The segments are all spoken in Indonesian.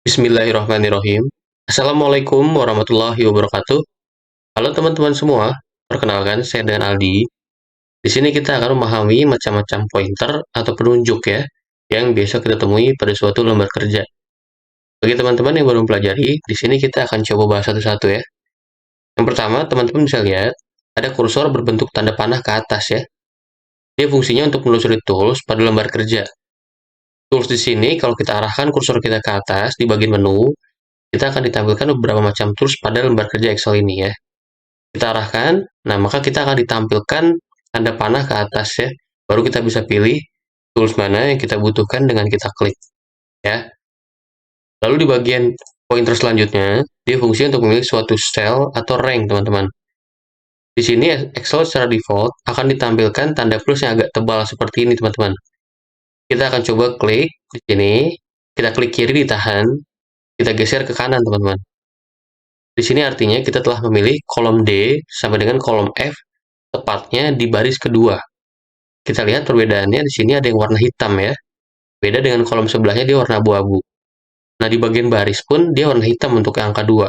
Bismillahirrahmanirrahim. Assalamualaikum warahmatullahi wabarakatuh. Halo teman-teman semua, perkenalkan saya dengan Aldi. Di sini kita akan memahami macam-macam pointer atau penunjuk ya, yang biasa kita temui pada suatu lembar kerja. Bagi teman-teman yang baru mempelajari, di sini kita akan coba bahas satu-satu ya. Yang pertama, teman-teman bisa lihat, ada kursor berbentuk tanda panah ke atas ya. Dia fungsinya untuk menelusuri tools pada lembar kerja. Tools di sini, kalau kita arahkan kursor kita ke atas di bagian menu, kita akan ditampilkan beberapa macam tools pada lembar kerja Excel ini ya. Kita arahkan, nah maka kita akan ditampilkan tanda panah ke atas ya. Baru kita bisa pilih tools mana yang kita butuhkan dengan kita klik ya. Lalu di bagian pointer selanjutnya, dia fungsi untuk memilih suatu cell atau rank teman-teman. Di sini Excel secara default akan ditampilkan tanda plus yang agak tebal seperti ini teman-teman. Kita akan coba klik di sini, kita klik kiri ditahan, kita geser ke kanan teman-teman. Di sini artinya kita telah memilih kolom D sampai dengan kolom F tepatnya di baris kedua. Kita lihat perbedaannya di sini ada yang warna hitam ya. Beda dengan kolom sebelahnya dia warna abu-abu. Nah, di bagian baris pun dia warna hitam untuk angka 2.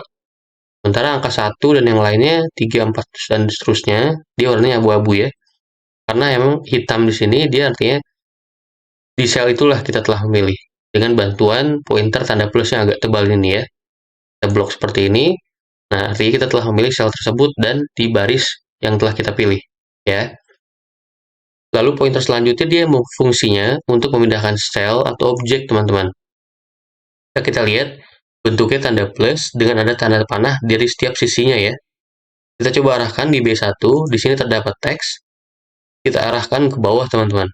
Sementara angka 1 dan yang lainnya 3, 4 dan seterusnya dia warnanya abu-abu ya. Karena emang hitam di sini dia artinya di sel itulah kita telah memilih dengan bantuan pointer tanda plus yang agak tebal ini ya. Kita blok seperti ini. Nah, artinya kita telah memilih sel tersebut dan di baris yang telah kita pilih ya. Lalu pointer selanjutnya dia fungsinya untuk memindahkan sel atau objek, teman-teman. Kita lihat bentuknya tanda plus dengan ada tanda panah dari setiap sisinya ya. Kita coba arahkan di B1, di sini terdapat teks. Kita arahkan ke bawah, teman-teman.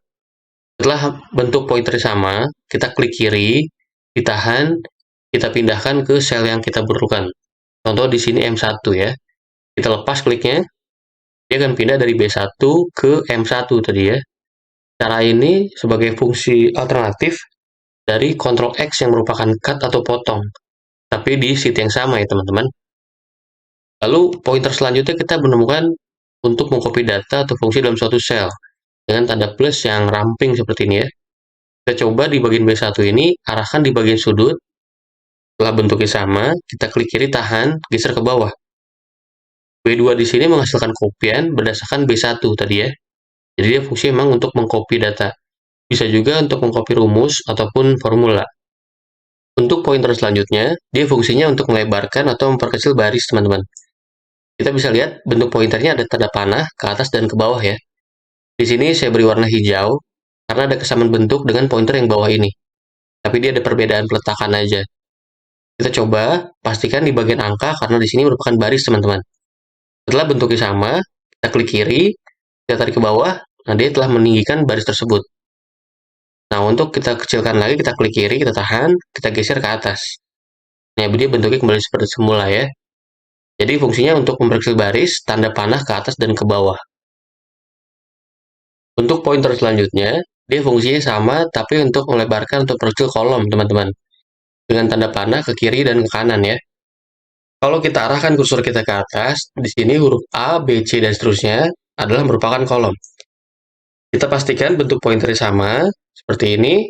Setelah bentuk pointer sama, kita klik kiri, ditahan, kita pindahkan ke sel yang kita butuhkan. Contoh di sini M1 ya. Kita lepas kliknya, dia akan pindah dari B1 ke M1 tadi ya. Cara ini sebagai fungsi alternatif dari Ctrl X yang merupakan cut atau potong, tapi di sheet yang sama ya teman-teman. Lalu pointer selanjutnya kita menemukan untuk mengcopy data atau fungsi dalam suatu sel dengan tanda plus yang ramping seperti ini ya. Kita coba di bagian B1 ini, arahkan di bagian sudut, setelah bentuknya sama, kita klik kiri tahan, geser ke bawah. B2 di sini menghasilkan kopian berdasarkan B1 tadi ya. Jadi dia fungsi memang untuk mengcopy data. Bisa juga untuk mengcopy rumus ataupun formula. Untuk pointer selanjutnya, dia fungsinya untuk melebarkan atau memperkecil baris, teman-teman. Kita bisa lihat bentuk pointernya ada tanda panah ke atas dan ke bawah ya. Di sini saya beri warna hijau, karena ada kesamaan bentuk dengan pointer yang bawah ini. Tapi dia ada perbedaan peletakan aja. Kita coba pastikan di bagian angka, karena di sini merupakan baris, teman-teman. Setelah bentuknya sama, kita klik kiri, kita tarik ke bawah, nah dia telah meninggikan baris tersebut. Nah, untuk kita kecilkan lagi, kita klik kiri, kita tahan, kita geser ke atas. Nah, dia bentuknya kembali seperti semula ya. Jadi fungsinya untuk memperkecil baris, tanda panah ke atas dan ke bawah. Untuk pointer selanjutnya, dia fungsinya sama, tapi untuk melebarkan atau memperkecil kolom, teman-teman. Dengan tanda panah ke kiri dan ke kanan ya. Kalau kita arahkan kursor kita ke atas, di sini huruf A, B, C, dan seterusnya adalah merupakan kolom. Kita pastikan bentuk pointernya sama, seperti ini.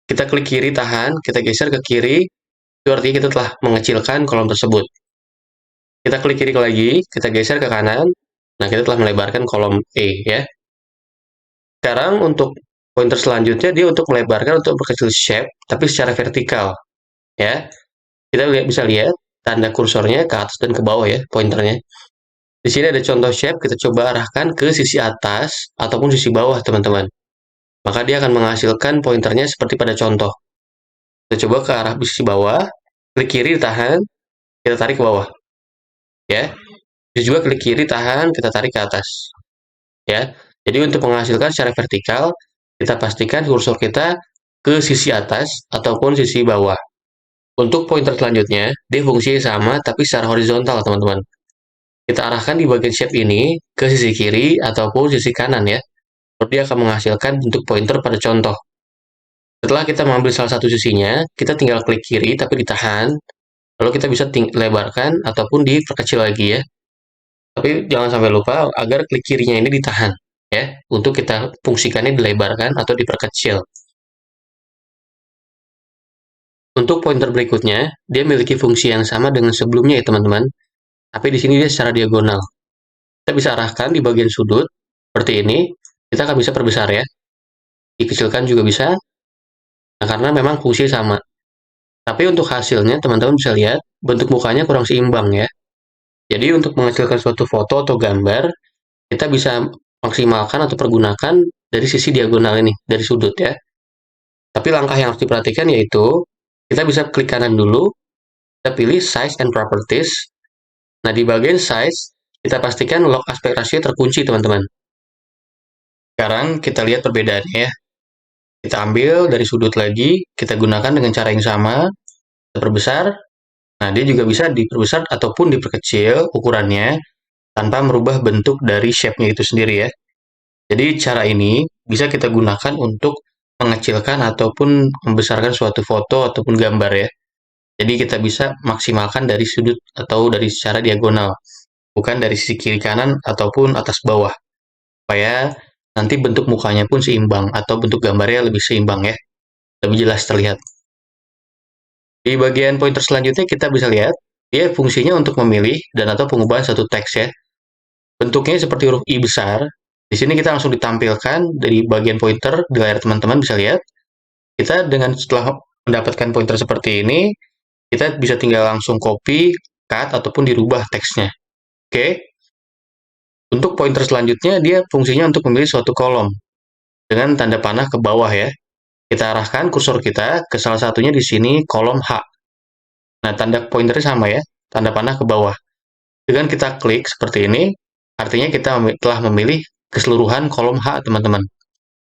Kita klik kiri tahan, kita geser ke kiri, itu artinya kita telah mengecilkan kolom tersebut. Kita klik kiri lagi, kita geser ke kanan, nah kita telah melebarkan kolom E ya. Sekarang untuk pointer selanjutnya dia untuk melebarkan untuk memperkecil shape, tapi secara vertikal ya. Kita bisa lihat tanda kursornya ke atas dan ke bawah ya, pointernya. Di sini ada contoh shape, kita coba arahkan ke sisi atas ataupun sisi bawah, teman-teman. Maka dia akan menghasilkan pointernya seperti pada contoh. Kita coba ke arah sisi bawah, klik kiri, tahan, kita tarik ke bawah. Ya. Bisa juga klik kiri, tahan, kita tarik ke atas. Ya. Jadi untuk menghasilkan secara vertikal, kita pastikan kursor kita ke sisi atas ataupun sisi bawah. Untuk pointer selanjutnya, dia fungsinya sama tapi secara horizontal, teman-teman. Kita arahkan di bagian shape ini ke sisi kiri ataupun sisi kanan ya. Dia akan menghasilkan bentuk pointer pada contoh. Setelah kita mengambil salah satu sisinya, kita tinggal klik kiri tapi ditahan. Lalu kita bisa lebarkan ataupun diperkecil lagi ya. Tapi jangan sampai lupa agar klik kirinya ini ditahan ya, untuk kita fungsikannya dilebarkan atau diperkecil. Untuk pointer berikutnya, dia memiliki fungsi yang sama dengan sebelumnya ya teman-teman, tapi di sini dia secara diagonal. Kita bisa arahkan di bagian sudut, seperti ini, kita akan bisa perbesar ya, dikecilkan juga bisa, nah karena memang fungsi sama. Tapi untuk hasilnya, teman-teman bisa lihat, bentuk mukanya kurang seimbang ya. Jadi untuk menghasilkan suatu foto atau gambar, kita bisa maksimalkan atau pergunakan dari sisi diagonal ini, dari sudut ya. Tapi langkah yang harus diperhatikan yaitu, kita bisa klik kanan dulu, kita pilih Size and Properties. Nah, di bagian Size, kita pastikan lock aspect ratio terkunci, teman-teman. Sekarang kita lihat perbedaannya ya. Kita ambil dari sudut lagi, kita gunakan dengan cara yang sama, kita perbesar. Nah, dia juga bisa diperbesar ataupun diperkecil ukurannya tanpa merubah bentuk dari shape-nya itu sendiri ya. Jadi cara ini bisa kita gunakan untuk mengecilkan ataupun membesarkan suatu foto ataupun gambar ya. Jadi kita bisa maksimalkan dari sudut atau dari secara diagonal, bukan dari sisi kiri kanan ataupun atas bawah. Supaya nanti bentuk mukanya pun seimbang atau bentuk gambarnya lebih seimbang ya, lebih jelas terlihat. Di bagian pointer selanjutnya kita bisa lihat, dia fungsinya untuk memilih dan atau pengubahan satu teks ya. Bentuknya seperti huruf I besar. Di sini kita langsung ditampilkan dari bagian pointer di layar teman-teman bisa lihat. Kita dengan setelah mendapatkan pointer seperti ini, kita bisa tinggal langsung copy, cut, ataupun dirubah teksnya. Oke. Untuk pointer selanjutnya, dia fungsinya untuk memilih suatu kolom dengan tanda panah ke bawah ya. Kita arahkan kursor kita ke salah satunya di sini kolom H. Nah, tanda pointernya sama ya, tanda panah ke bawah. Dengan kita klik seperti ini, artinya kita telah memilih keseluruhan kolom H, teman-teman.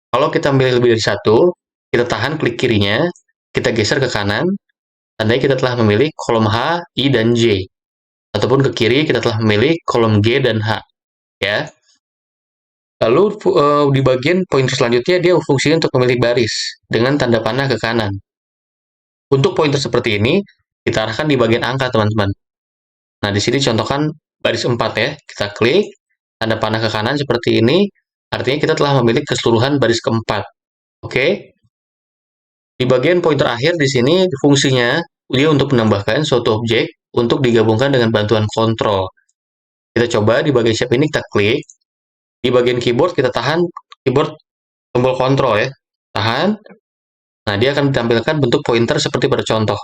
Kalau kita memilih lebih dari satu, kita tahan klik kirinya, kita geser ke kanan, tandanya kita telah memilih kolom H, I, dan J. Ataupun ke kiri, kita telah memilih kolom G dan H. Ya. Lalu di bagian pointer selanjutnya, dia fungsinya untuk memilih baris dengan tanda panah ke kanan. Untuk pointer seperti ini, kita arahkan di bagian angka, teman-teman. Nah, di sini contohkan baris 4 ya. Kita klik, tanda panah ke kanan seperti ini, artinya kita telah memilih keseluruhan baris keempat. Oke? Di bagian pointer akhir di sini, fungsinya dia untuk menambahkan suatu objek untuk digabungkan dengan bantuan kontrol. Kita coba di bagian shape ini, kita klik. Di bagian keyboard, kita tahan keyboard tombol kontrol ya. Tahan. Nah, dia akan ditampilkan bentuk pointer seperti pada contoh.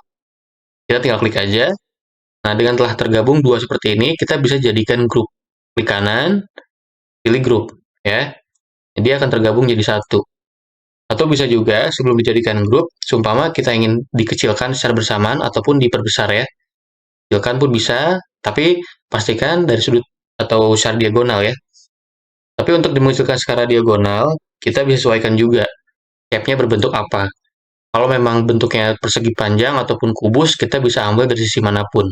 Kita tinggal klik aja. Nah, dengan telah tergabung dua seperti ini, kita bisa jadikan grup. Klik kanan, pilih grup, ya. Dia akan tergabung jadi satu. Atau bisa juga, sebelum dijadikan grup, seumpama kita ingin dikecilkan secara bersamaan ataupun diperbesar ya. Kecilkan pun bisa, tapi pastikan dari sudut atau secara diagonal ya. Tapi untuk dimunculkan secara diagonal, kita bisa sesuaikan juga shape-nya berbentuk apa. Kalau memang bentuknya persegi panjang ataupun kubus, kita bisa ambil dari sisi manapun.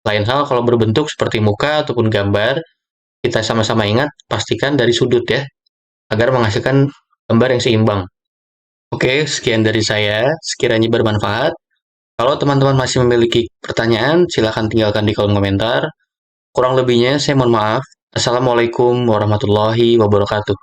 Lain hal kalau berbentuk seperti muka ataupun gambar, kita sama-sama ingat pastikan dari sudut ya, agar menghasilkan gambar yang seimbang. Oke, sekian dari saya, sekiranya bermanfaat. Kalau teman-teman masih memiliki pertanyaan, silahkan tinggalkan di kolom komentar. Kurang lebihnya, saya mohon maaf. Assalamualaikum warahmatullahi wabarakatuh.